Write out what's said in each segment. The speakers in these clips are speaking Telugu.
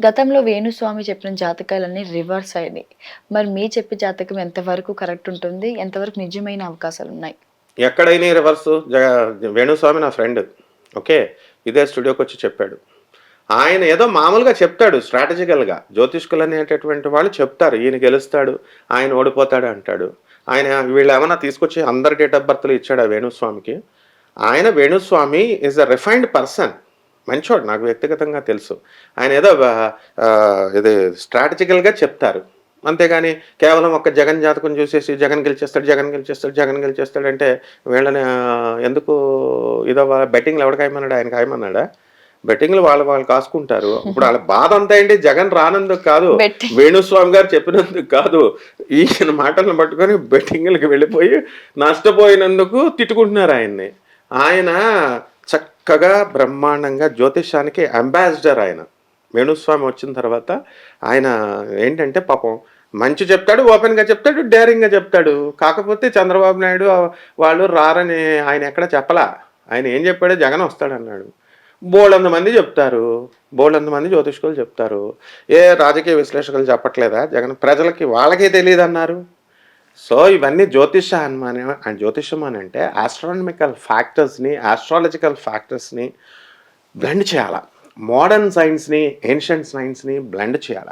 గతంలో వేణుస్వామి చెప్పిన జాతకాలన్నీ రివర్స్ అయినాయి. మరి మీరు చెప్పే జాతకం ఎంతవరకు కరెక్ట్ ఉంటుంది? ఎంతవరకు నిజమైన అవకాశాలున్నాయి? ఎక్కడైనా రివర్సు వేణుస్వామి నా ఫ్రెండ్. ఓకే. ఇదే స్టూడియోకొచ్చి చెప్పాడు. ఆయన ఏదో మామూలుగా చెప్తాడు స్ట్రాటజికల్‌గా. జ్యోతిష్కులు అనేటటువంటి వాళ్ళు చెప్తారు. ఈయన గెలుస్తాడు, ఆయన ఓడిపోతాడు అంటాడు. ఆయన వీళ్ళేమన్నా తీసుకొచ్చి అందరి డేట్ ఆఫ్ బర్త్‌లు ఇచ్చాడా వేణుస్వామికి? ఆయన Venu Swamy is a refined person. మంచోడు నాకు వ్యక్తిగతంగా తెలుసు. ఆయన ఏదో ఇది స్ట్రాటజికల్‌గా చెప్తారు. అంతేగాని కేవలం ఒక్క జగన్ జాతకం చూసేసి జగన్ గెలిచేస్తాడు, జగన్ గెలిచేస్తాడు, జగన్ గెలిచేస్తాడంటే వీళ్ళని ఎందుకు బెట్టింగ్‌లు ఎవడు కాయమన్నాడు? ఆయన కాయమన్నాడా? బెట్టింగ్‌లు వాళ్ళు కాసుకుంటారు. ఇప్పుడు వాళ్ళ బాధ అంతా ఏంటి? జగన్ రానందుకు కాదు. బెట్టింగ్. వేణుస్వామి గారు చెప్పినందుకు కాదు. ఈయన మాటలను పట్టుకొని బెట్టింగ్‌లకి వెళ్ళిపోయి నష్టపోయినందుకు తిట్టుకుంటున్నారు ఆయన్ని. ఆయన చక్కగా బ్రహ్మాండంగా జ్యోతిష్యానికి అంబాసిడర్ ఆయన. వేణుస్వామి వచ్చిన తర్వాత ఆయన ఏంటంటే పాపం మంచి చెప్తాడు, ఓపెన్‌గా చెప్తాడు, డేరింగ్‌గా చెప్తాడు. కాకపోతే చంద్రబాబు నాయుడు వాళ్ళు రారని ఆయన ఎక్కడ చెప్పలా. ఆయన ఏం చెప్పాడు? జగన్ వస్తాడన్నాడు. బోలెడంత మంది చెప్తారు. బోలెడంత మంది జ్యోతిష్కులు చెప్తారు. ఏ రాజకీయ విశ్లేషకులు చెప్పట్లేదా? జగన్ ప్రజలకి వాళ్ళకే తెలీదన్నారు. సో ఇవన్నీ జ్యోతిష్యం అని అంటే ఆస్ట్రానమికల్ ఫ్యాక్టర్స్ని, ఆస్ట్రాలజికల్ ఫ్యాక్టర్స్ని బ్లెండ్ చేయాల. మోడర్న్ సైన్స్ని, ఏన్షియంట్ సైన్స్ని బ్లెండ్ చేయాల.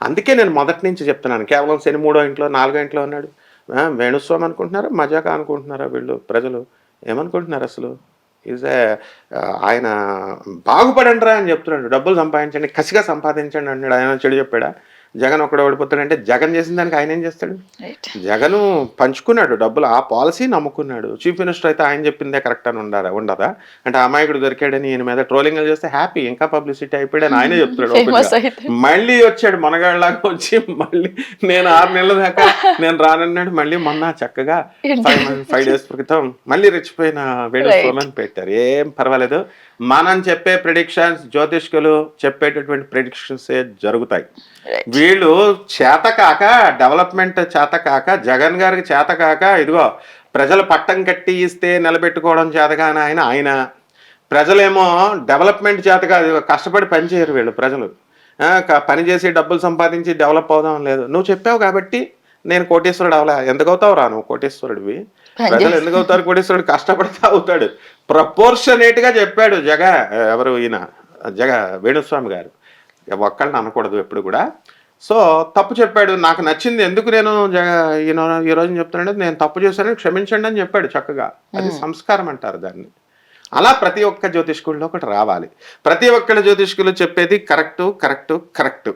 అందుకే నేను మొదటి నుంచి చెప్తున్నాను. కేవలం శని 3వ ఇంట్లో, 4వ ఇంట్లో ఉన్నాడు. వేణుస్వామి అనుకుంటున్నారా? మజాకా అనుకుంటున్నారా వీళ్ళు ప్రజలు? ఏమనుకుంటున్నారు అసలు? ఆయన బాగుపడండిరా అని చెప్తున్నాడు. డబ్బులు సంపాదించండి, కసిగా సంపాదించండి అన్నాడు. ఆయన చెడు చెప్పాడా? జగన్ ఒక్కడే ఓడిపోతాడంటే జగన్ చేసిన దానికి ఆయన ఏం చేస్తాడు? జగను పంచుకున్నాడు డబ్బులు, ఆ పాలసీ నమ్ముకున్నాడు. చీఫ్ మినిస్టర్ అయితే ఆయన చెప్పిందే కరెక్ట్ అని ఉండదా? అంటే అమాయకుడు దొరికాడని ఈయన మీద ట్రోలింగ్లు చేస్తే హ్యాపీ, ఇంకా పబ్లిసిటీ అయిపోయాడని ఆయనే చెప్తున్నాడు. మళ్ళీ వచ్చాడు మనగాళ్ళలాగా వచ్చి మళ్ళీ నేను 6 నెలల దాకా నేను రానన్నాడు. మళ్ళీ మొన్న చక్కగా 5 డేస్ క్రితం మళ్ళీ రెచ్చిపోయిన వేణుస్వామి పెట్టారు. ఏం పర్వాలేదు, మనం చెప్పే ప్రిడిక్షన్స్ జ్యోతిష్కులు చెప్పేటటువంటి ప్రిడిక్షన్సే జరుగుతాయి. వీళ్ళు చేతకాక, డెవలప్మెంట్ చేతకాక, జగన్ గారికి చేతకాక, ఇదిగో ప్రజలు పట్టం కట్టి ఇస్తే నిలబెట్టుకోవడం చేతగాని ఆయన ప్రజలేమో డెవలప్మెంట్ చేతగా కష్టపడి పనిచేయరు వీళ్ళు ప్రజలు. పని చేసి డబ్బులు సంపాదించి డెవలప్ అవుదాం లేదు. నువ్వు చెప్పావు కాబట్టి నేను కోటేశ్వరుడు అవలా. ఎందుకు అవుతావు రా నువ్వు కోటేశ్వరుడివి? ప్రజలు ఎందుకు అవుతారు కోటేశ్వరుడు? కష్టపడితే అవుతాడు. ప్రపోర్షనేట్గా చెప్పాడు ఎవరు ఈయన వేణుస్వామి గారు. ఒక్కళ్ళని అనకూడదు ఎప్పుడు కూడా. సో తప్పు చెప్పాడు. నాకు నచ్చింది. ఎందుకు నేను ఈ రోజు చెప్తున్నాడు, నేను తప్పు చేశానని క్షమించండి అని చెప్పాడు చక్కగా. అది సంస్కారం అంటారు దాన్ని. అలా ప్రతి ఒక్క జ్యోతిష్కుల్లో ఒకటి రావాలి. ప్రతి ఒక్క జ్యోతిష్కులు చెప్పేది కరెక్ట్.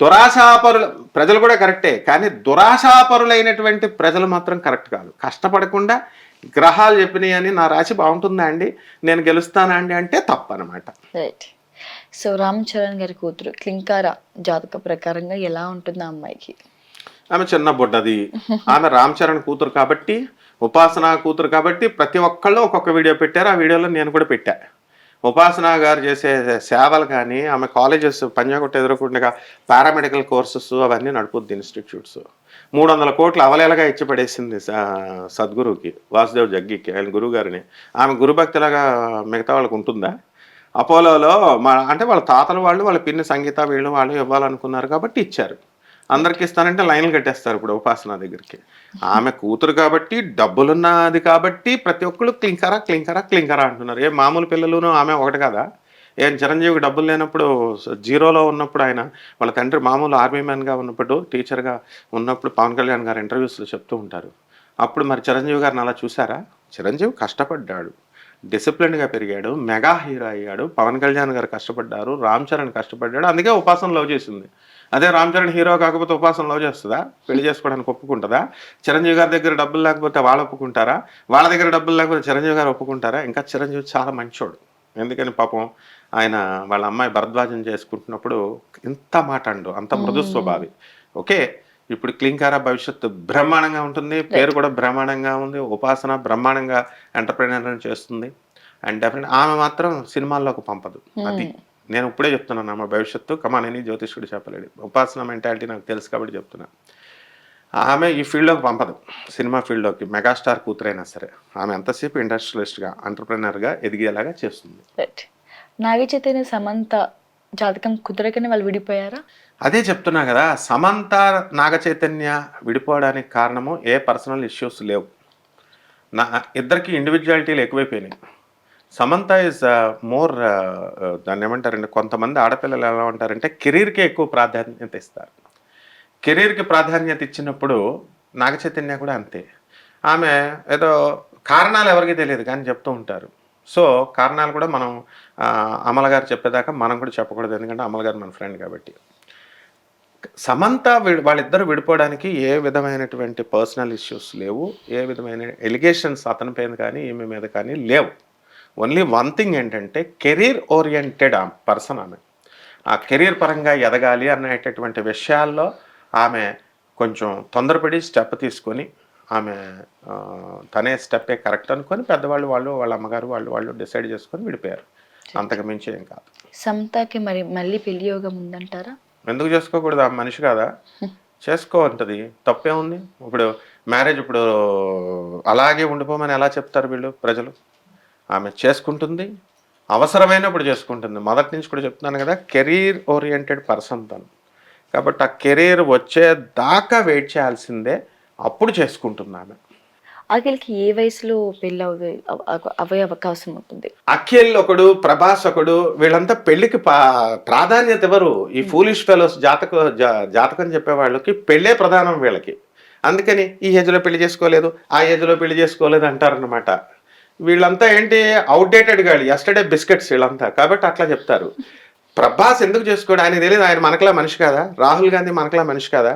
దురాశాపరులు ప్రజలు కూడా కరెక్టే, కానీ దురాశాపరులైనటువంటి ప్రజలు మాత్రం కరెక్ట్ కాదు. కష్టపడకుండా గ్రహాలు చెప్పినాయి అని నా రాశి బాగుంటుందా అండి, నేను గెలుస్తానా అండి అంటే తప్పనమాట. రైట్. సో రామ్ చరణ్ గారి కూతురు క్లింకార జాతక ప్రకారంగా ఎలా ఉంటుంది ఆ అమ్మాయికి? ఆమె చిన్న బుడ్డది. ఆమె రామ్ చరణ్ కూతురు కాబట్టి, ఉపాసన కూతురు కాబట్టి ప్రతి ఒక్కళ్ళు ఒక్కొక్క వీడియో పెట్టారు. ఆ వీడియోలో నేను కూడా పెట్టా. ఉపాసన గారు చేసే సేవలు కానీ, ఆమె కాలేజెస్ పంజాగుట్ట ఎదురుకుండా పారామెడికల్ కోర్సెస్ అవన్నీ నడుపుద్ది ఇన్స్టిట్యూట్స్. 300 కోట్లు అవలేలగా ఇచ్చి పడేసింది సద్గురువుకి, వాసుదేవ్ జగ్గికి, ఆయన గురువు గారిని. ఆమె గురుభక్తిలాగా మిగతా వాళ్ళకు ఉంటుందా? అపోలోలో అంటే వాళ్ళ తాతల వాళ్ళు, వాళ్ళ పిన్ని సంగీత వాళ్ళు ఇవ్వాలనుకున్నారు కాబట్టి ఇచ్చారు. అందరికి ఇస్తానంటే లైన్లు కట్టేస్తారు ఇప్పుడు ఉపాసన దగ్గరికి. ఆమె కూతురు కాబట్టి, డబ్బులున్నది కాబట్టి ప్రతి ఒక్కళ్ళు క్లింకరా అంటున్నారు. ఏ మామూలు పిల్లలును ఆమె ఒకటి కదా? ఏం చిరంజీవికి డబ్బులు లేనప్పుడు, జీరోలో ఉన్నప్పుడు, ఆయన వాళ్ళ తండ్రి మామూలు ఆర్మీ మ్యాన్గా ఉన్నప్పుడు, టీచర్గా ఉన్నప్పుడు పవన్ కళ్యాణ్ గారు ఇంటర్వ్యూస్లో చెప్తూ ఉంటారు. అప్పుడు మరి చిరంజీవి గారిని అలా చూసారా? చిరంజీవి కష్టపడ్డాడు, డిసిప్లిన్గా పెరిగాడు, మెగా హీరో అయ్యాడు. పవన్ కళ్యాణ్ గారు కష్టపడ్డారు, రామ్ చరణ్ కష్టపడ్డాడు. అందుకే ఉపాసన లవ్ చేసింది. అదే రామ్ చరణ్ హీరో కాకపోతే ఉపాసన లవ్ చేస్తుందా? పెళ్లి చేసుకోవడానికి ఒప్పుకుంటుందా? చిరంజీవి గారి దగ్గర డబ్బులు లేకపోతే వాళ్ళు ఒప్పుకుంటారా? వాళ్ళ దగ్గర డబ్బులు లేకపోతే చిరంజీవి గారు ఒప్పుకుంటారా? ఇంకా చిరంజీవి చాలా మంచోడు. ఎందుకని పాపం ఆయన వాళ్ళ అమ్మాయి భరద్వాజం చేసుకుంటున్నప్పుడు ఇంత మాట అండు, అంత మృదు స్వభావి. ఓకే. ఇప్పుడు క్లింకార భవిష్యత్తు బ్రహ్మాండంగా ఉంటుంది. పేరు కూడా బ్రహ్మాండంగా ఉంది. ఉపాసన బ్రహ్మాండంగా ఎంటర్ప్రెన్యూర్ చేస్తుంది. అండ్ డెఫినెట్ ఆమె మాత్రం సినిమాల్లోకి పంపదు. అది నేను ఇప్పుడే చెప్తున్నాను. ఆమె భవిష్యత్తు కమానని జ్యోతిష్కుడు చెప్పలేడు. ఉపాసన మెంటాలిటీ నాకు తెలుసు కాబట్టి చెప్తున్నా. ఆమె ఈ ఫీల్డ్లోకి పంపదు, సినిమా ఫీల్డ్లోకి. మెగాస్టార్ కూతురైనా సరే ఆమె ఎంతసేపు ఇండస్ట్రియలిస్ట్గా, ఎంటర్ప్రెన్యూర్గా ఎదిగేలాగా చేస్తుంది. నాగ చైతన్య సమంత జాతకం కుదరకనే వాళ్ళు విడిపోయారా? అదే చెప్తున్నా కదా, సమంత నాగ చైతన్య విడిపోవడానికి కారణము ఏ పర్సనల్ ఇష్యూస్ లేవు. నా ఇద్దరికి ఇండివిజువాలిటీలు ఎక్కువైపోయినాయి. సమంత ఈజ్ మోర్, దాన్ని ఏమంటారంటే, కొంతమంది ఆడపిల్లలు ఎలా ఉంటారంటే కెరీర్కే ఎక్కువ ప్రాధాన్యత ఇస్తారు. కెరీర్కి ప్రాధాన్యత ఇచ్చినప్పుడు నాగ చైతన్య కూడా అంతే. ఆమె ఏదో కారణాలు ఎవరికి తెలియదు కానీ చెప్తూ ఉంటారు. సో కారణాలు కూడా మనం అమల గారు చెప్పేదాకా మనం కూడా చెప్పకూడదు, ఎందుకంటే అమల గారు మన ఫ్రెండ్ కాబట్టి. సమంత వాళ్ళిద్దరు విడిపోవడానికి ఏ విధమైనటువంటి పర్సనల్ ఇష్యూస్ లేవు, ఏ విధమైన ఎలిగేషన్స్ అతని పైన కానీ ఈమె మీద కానీ లేవు. ఓన్లీ వన్ థింగ్ ఏంటంటే, కెరీర్ ఓరియంటెడ్ పర్సన్ ఆమె. ఆ కెరీర్ పరంగా ఎదగాలి అనేటటువంటి విషయాల్లో ఆమె కొంచెం తొందరపడి స్టెప్ తీసుకొని, ఆమె తనే స్టెప్పే కరెక్ట్ అనుకొని పెద్దవాళ్ళు వాళ్ళ అమ్మగారు వాళ్ళు డిసైడ్ చేసుకొని విడిపోయారు. అంతకు మించి ఏం కాదు. సమంతకి మరి మళ్ళీ పెళ్లి యోగం ఉందంటారా? ఎందుకు చేసుకోకూడదు? ఆ మనిషి కాదా, చేసుకో అంటది, తప్పే ఉంది. ఇప్పుడు మ్యారేజ్ ఇప్పుడు అలాగే ఉండిపోమని ఎలా చెప్తారు వీళ్ళు ప్రజలు? ఆమె చేసుకుంటుంది, అవసరమైనప్పుడు చేసుకుంటుంది. మొదటి నుంచి కూడా చెప్తున్నాను కదా, కెరీర్ ఓరియంటెడ్ పర్సన్ తను. కాబట్టి ఆ కెరీర్ వచ్చేదాకా వెయిట్ చేయాల్సిందే, అప్పుడు చేసుకుంటుంది ఆమె. అఖిల్కి ఏ వయసులో పెళ్ళి అవే అవకాశం ఉంటుంది? అఖిల్ ఒకడు, ప్రభాస్ ఒకడు, వీళ్ళంతా పెళ్లికి ప్రాధాన్యత ఎవరు? ఈ ఫూలిష్ ఫెలోస్ జాతకం చెప్పే వాళ్ళకి పెళ్ళే ప్రధానం వీళ్ళకి. అందుకని ఈ ఏజ్లో పెళ్లి చేసుకోలేదు, ఆ ఏజ్లో పెళ్లి చేసుకోలేదు అంటారనమాట. వీళ్ళంతా ఏంటి, అవుట్డేటెడ్ గాళ్ళు, ఎస్టర్డే బిస్కెట్స్ వీళ్ళంతా. కాబట్టి అట్లా చెప్తారు. ప్రభాస్ ఎందుకు చేసుకోడు? ఆయనకు తెలియదు ఆయన మనకలా మనిషి కాదా? రాహుల్ గాంధీ మనకలా మనిషి కాదా?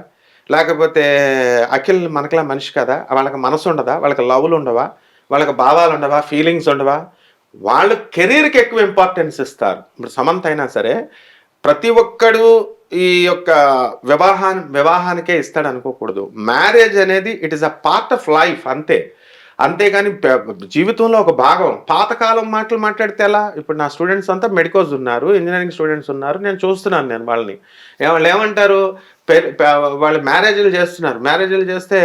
లేకపోతే అఖిల్ మనకలా మనిషి కదా? వాళ్ళకి మనసు ఉండదా? వాళ్ళకి లవ్లు ఉండవా? వాళ్ళకి భావాలు ఉండవా? ఫీలింగ్స్ ఉండవా? వాళ్ళు కెరీర్కి ఎక్కువ ఇంపార్టెన్స్ ఇస్తారు. ఇప్పుడు సమంత అయినా సరే ప్రతి ఒక్కడు ఈ యొక్క వివాహానికే ఇస్తాడు అనుకోకూడదు. మ్యారేజ్ అనేది it is a part of life అంతే. అంతేగాని జీవితంలో ఒక భాగం. పాతకాలం మాటలు మాట్లాడితే ఎలా? ఇప్పుడు నా స్టూడెంట్స్ అంతా మెడికోస్ ఉన్నారు, ఇంజనీరింగ్ స్టూడెంట్స్ ఉన్నారు, నేను చూస్తున్నాను. నేను వాళ్ళని వాళ్ళు ఏమంటారు, వాళ్ళు మ్యారేజ్లు చేస్తున్నారు. మ్యారేజ్లు చేస్తే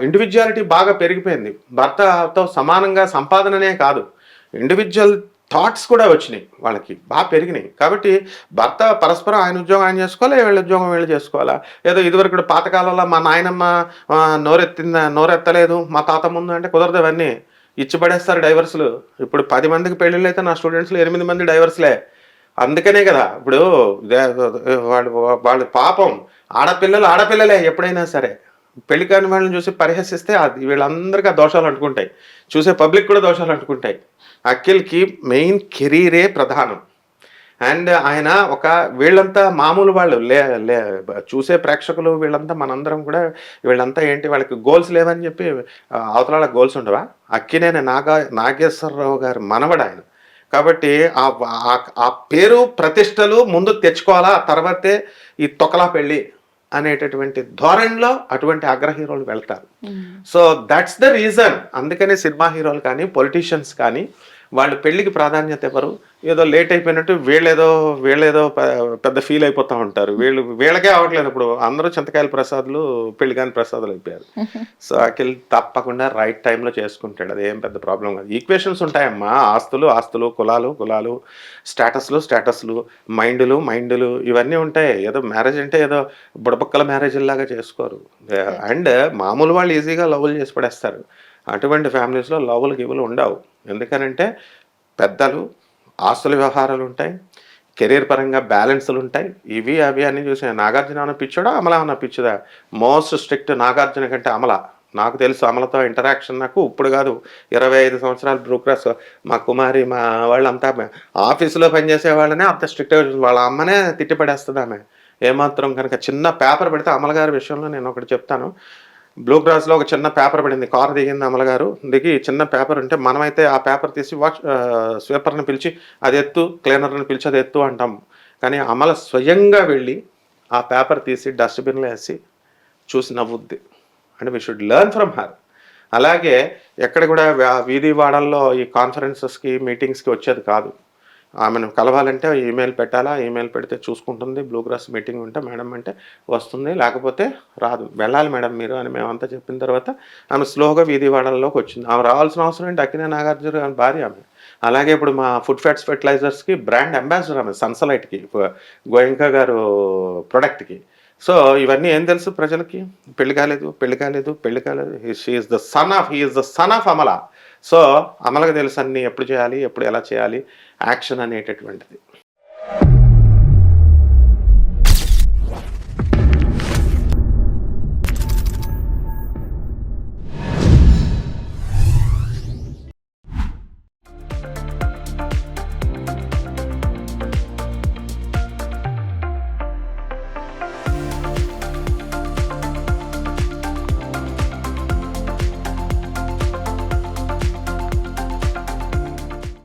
ఇండివిజువాలిటీ బాగా పెరిగిపోయింది. భర్తతో సమానంగా సంపాదననే కాదు, ఇండివిజువల్ థాట్స్ కూడా వచ్చినాయి, వాళ్ళకి బాగా పెరిగినాయి. కాబట్టి భర్త పరస్పరం ఆయన ఉద్యోగం ఆయన చేసుకోవాలి, వీళ్ళ ఉద్యోగం వీళ్ళు చేసుకోవాలా. ఏదో ఇదివరకు పాతకాలంలో మా నాయనమ్మ నోరెత్తలేదు మా తాత ముందు అంటే కుదరదు. అవన్నీ ఇచ్చిపడేస్తారు డైవర్సులు. ఇప్పుడు 10 మందికి పెళ్ళిళ్ళు అయితే నా స్టూడెంట్స్లో 8 మంది డైవర్స్లే. అందుకనే కదా ఇప్పుడు వాళ్ళు పాపం ఆడపిల్లలే ఎప్పుడైనా సరే పెళ్లి కాని వాళ్ళని చూసి పరిహసిస్తే వీళ్ళందరికీ ఆ దోషాలు అంటుకుంటాయి, చూసే పబ్లిక్ కూడా దోషాలు అంటుకుంటాయి. అఖిల్కి మెయిన్ కెరీరే ప్రధానం. అండ్ ఆయన వీళ్ళంతా మామూలు వాళ్ళు చూసే ప్రేక్షకులు వీళ్ళంతా మనందరం కూడా వీళ్ళంతా ఏంటి, వాళ్ళకి గోల్స్ లేవని చెప్పి అవతల గోల్స్ ఉండవా? అక్కినేని నాగేశ్వరరావు గారి మనవడు ఆయన. కాబట్టి ఆ పేరు ప్రతిష్టలు ముందు తెచ్చుకోవాలా, తర్వాతే ఈ తొక్కలా పెళ్ళి అనేటటువంటి ధోరణిలో అటువంటి అగ్ర హీరోలు వెళ్తారు. So that's the reason. అందుకనే సినిమా హీరోలు కానీ పొలిటీషియన్స్ కానీ వాళ్ళు పెళ్లికి ప్రాధాన్యత ఎవరు? ఏదో లేట్ అయిపోయినట్టు వీళ్ళేదో పెద్ద ఫీల్ అయిపోతూ ఉంటారు. వీళ్ళకే అవ్వట్లేదు. ఇప్పుడు అందరూ చింతకాయల ప్రసాదులు పెళ్లి కాని ప్రసాదులు అయిపోయారు. సో అఖిల్ తప్పకుండా రైట్ టైంలో చేసుకుంటాడు, అది ఏం పెద్ద ప్రాబ్లం కాదు. ఈక్వేషన్స్ ఉంటాయమ్మా, ఆస్తులు, కులాలు, స్టేటస్లు, మైండ్లు ఇవన్నీ ఉంటాయి. ఏదో మ్యారేజ్ అంటే ఏదో బుడబక్కల మ్యారేజ్ లాగా చేసుకోరు. అండ్ మామూలు వాళ్ళు ఈజీగా లవ్లు చేసి పడేస్తారు. అటువంటి ఫ్యామిలీస్లో లవ్లు ఉండవు. ఎందుకనంటే పెద్దలు, ఆస్తుల వ్యవహారాలు ఉంటాయి, కెరీర్ పరంగా బ్యాలెన్స్లు ఉంటాయి. ఇవి అవి అన్నీ చూసి నాగార్జున అన్న పిచ్చోడా, అమల అన్న పిచ్చిదా? మోస్ట్ స్ట్రిక్ట్ నాగార్జున కంటే అమల. నాకు తెలుసు అమలతో ఇంటరాక్షన్. నాకు ఇప్పుడు కాదు, 25 సంవత్సరాలు బ్రూక్రాస్. మా కుమారి మా వాళ్ళంతా ఆఫీసులో పనిచేసే వాళ్ళనే అంత స్ట్రిక్ట్గా వాళ్ళ అమ్మనే తిట్టిపడేస్తుంది ఆమె. ఏమాత్రం కనుక చిన్న పేపర్ పెడితే, అమలగారి విషయంలో నేను ఒకటి చెప్తాను. బ్లూ క్రాస్లో ఒక చిన్న పేపర్ పడింది, కారు దిగింది అమలగారు, దిగి చిన్న పేపర్ ఉంటే మనమైతే ఆ పేపర్ తీసి స్వీపర్ని పిలిచి అది ఎత్తు, క్లీనర్ని పిలిచి అది ఎత్తు అంటాం. కానీ అమల స్వయంగా వెళ్ళి ఆ పేపర్ తీసి డస్ట్బిన్లో వేసి చూసి నవ్వుద్ది. అంటే we should learn from her. అలాగే ఎక్కడ కూడా వీధి వాడల్లో ఈ కాన్ఫరెన్సెస్కి మీటింగ్స్కి వచ్చేది కాదు. ఆమెను కలవాలంటే ఈమెయిల్ పెట్టాలా, ఈమెయిల్ పెడితే చూసుకుంటుంది. బ్లూ క్రాస్ మీటింగ్ ఉంటే మేడం అంటే వస్తుంది, లేకపోతే రాదు. వెళ్ళాలి మేడం మీరు అని మేమంతా చెప్పిన తర్వాత ఆమె స్లోగా వీధి వాడల్లోకి వచ్చింది. ఆమె రావాల్సిన అవసరం ఏంటి? అక్కినేని నాగార్జున భార్య ఆమె. అలాగే ఇప్పుడు మా ఫుడ్ ఫ్యాట్స్ ఫెర్టిలైజర్స్కి బ్రాండ్ అంబాసిడర్ ఆమె సన్సలైట్కి గోయంకా గారు ప్రొడక్ట్కి. సో ఇవన్నీ ఏం తెలుసు ప్రజలకి, పెళ్లి కాలేదు పెళ్లి కాలేదు పెళ్లి కాలేదు, he is the son of Amala. So అమలకి తెలుసు అన్ని ఎప్పుడు చేయాలి, ఎప్పుడు ఎలా చేయాలి, యాక్షన్ అనేటటువంటిది.